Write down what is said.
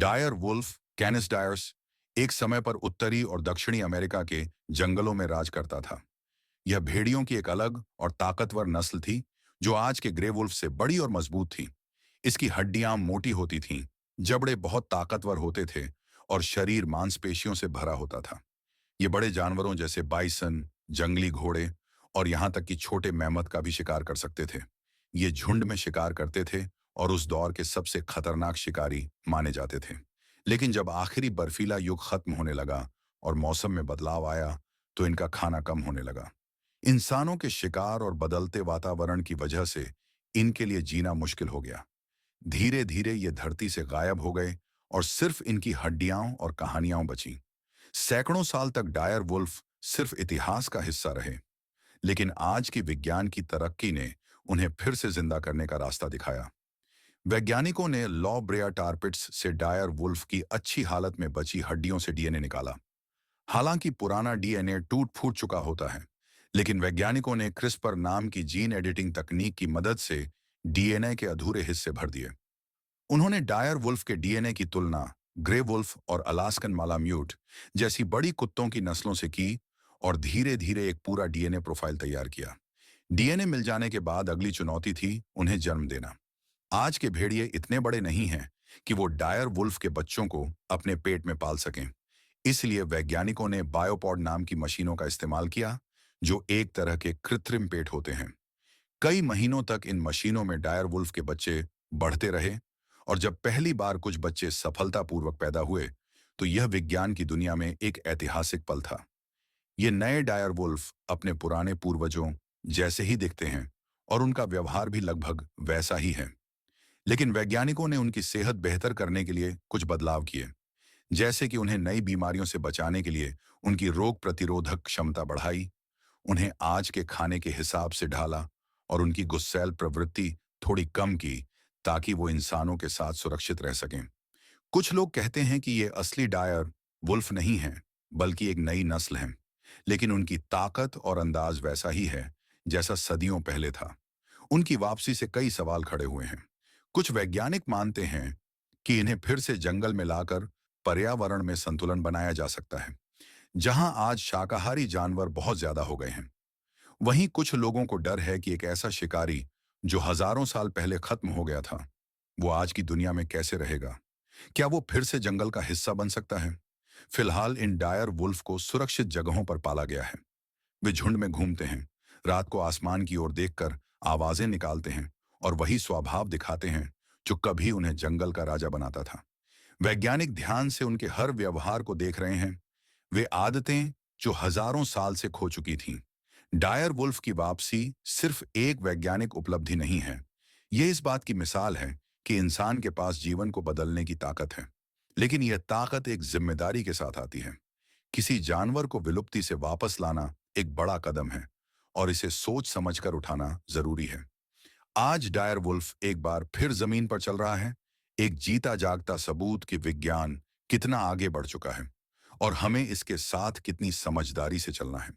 Dyer wolf कैनिस dyers एक समय पर उत्तरी और दक्षिणी अमेरिका के जंगलों में राज करता था। यह भेड़ियों की एक अलग और ताकतवर नस्ल थी जो आज के ग्रे वुल्फ से बड़ी और मजबूत थी। इसकी हड्डियां मोटी होती थीं, जबड़े बहुत ताकतवर होते थे और शरीर मांसपेशियों से भरा होता था। ये बड़े जानवरों जैसे बाइसन, जंगली घोड़े और यहाँ तक कि छोटे मैमथ का भी शिकार कर सकते थे। ये झुंड में शिकार करते थे और उस दौर के सबसे खतरनाक शिकारी माने जाते थे। लेकिन जब आखिरी बर्फीला युग खत्म होने लगा और मौसम में बदलाव आया, तो इनका खाना कम होने लगा। इंसानों के शिकार और बदलते वातावरण की वजह से इनके लिए जीना मुश्किल हो गया। धीरे धीरे ये धरती से गायब हो गए और सिर्फ इनकी हड्डियां और कहानियां बची। सैकड़ों साल तक डायर वुल्फ सिर्फ इतिहास का हिस्सा रहे, लेकिन आज की विज्ञान की तरक्की ने उन्हें फिर से जिंदा करने का रास्ता दिखाया। वैज्ञानिकों ने लॉ ब्रेया टारपिट्स से डायर वुल्फ की अच्छी हालत में बची हड्डियों से डीएनए निकाला। हालांकि पुराना डीएनए टूट फूट चुका होता है, लेकिन वैज्ञानिकों ने क्रिस्पर नाम की जीन एडिटिंग तकनीक की मदद से डीएनए के अधूरे हिस्से भर दिए। उन्होंने डायर वुल्फ के डीएनए की तुलना ग्रे वुल्फ और अलास्कन मालाम्यूट जैसी बड़ी कुत्तों की नस्लों से की और धीरे धीरे एक पूरा डीएनए प्रोफाइल तैयार किया। डीएनए मिल जाने के बाद अगली चुनौती थी उन्हें जन्म देना। आज के भेड़िए इतने बड़े नहीं हैं कि वो डायर वुल्फ के बच्चों को अपने पेट में पाल सकें। इसलिए वैज्ञानिकों ने बायोपॉड नाम की मशीनों का इस्तेमाल किया, जो एक तरह के कृत्रिम पेट होते हैं। कई महीनों तक इन मशीनों में डायर वुल्फ के बच्चे बढ़ते रहे और जब पहली बार कुछ बच्चे सफलतापूर्वक पैदा हुए, तो यह विज्ञान की दुनिया में एक ऐतिहासिक पल था। ये नए डायर वुल्फ अपने पुराने पूर्वजों जैसे ही दिखते हैं और उनका व्यवहार भी लगभग वैसा ही है। लेकिन वैज्ञानिकों ने उनकी सेहत बेहतर करने के लिए कुछ बदलाव किए, जैसे कि उन्हें नई बीमारियों से बचाने के लिए उनकी रोग प्रतिरोधक क्षमता बढ़ाई, उन्हें आज के खाने के हिसाब से ढाला और उनकी गुस्सैल प्रवृत्ति थोड़ी कम की, ताकि वो इंसानों के साथ सुरक्षित रह सकें। कुछ लोग कहते हैं कि ये असली डायर वुल्फ नहीं है, बल्कि एक नई नस्ल है, लेकिन उनकी ताकत और अंदाज वैसा ही है जैसा सदियों पहले था। उनकी वापसी से कई सवाल खड़े हुए हैं। कुछ वैज्ञानिक मानते हैं कि इन्हें फिर से जंगल में लाकर पर्यावरण में संतुलन बनाया जा सकता है, जहां आज शाकाहारी जानवर बहुत ज्यादा हो गए हैं। वहीं कुछ लोगों को डर है कि एक ऐसा शिकारी जो हजारों साल पहले खत्म हो गया था, वो आज की दुनिया में कैसे रहेगा। क्या वो फिर से जंगल का हिस्सा बन सकता है? फिलहाल इन डायर वुल्फ को सुरक्षित जगहों पर पाला गया है। वे झुंड में घूमते हैं, रात को आसमान की ओर देखकर आवाजें निकालते हैं और वही स्वभाव दिखाते हैं जो कभी उन्हें जंगल का राजा बनाता था। वैज्ञानिक ध्यान से उनके हर व्यवहार को देख रहे हैं, वे आदतें जो हजारों साल से खो चुकी थीं। डायर वुल्फ की वापसी सिर्फ एक वैज्ञानिक उपलब्धि नहीं है, यह इस बात की मिसाल है कि इंसान के पास जीवन को बदलने की ताकत है, लेकिन यह ताकत एक जिम्मेदारी के साथ आती है। किसी जानवर को विलुप्ति से वापस लाना एक बड़ा कदम है और इसे सोच समझकर उठाना जरूरी है। आज डायर वुल्फ एक बार फिर जमीन पर चल रहा है, एक जीता जागता सबूत कि विज्ञान कितना आगे बढ़ चुका है और हमें इसके साथ कितनी समझदारी से चलना है।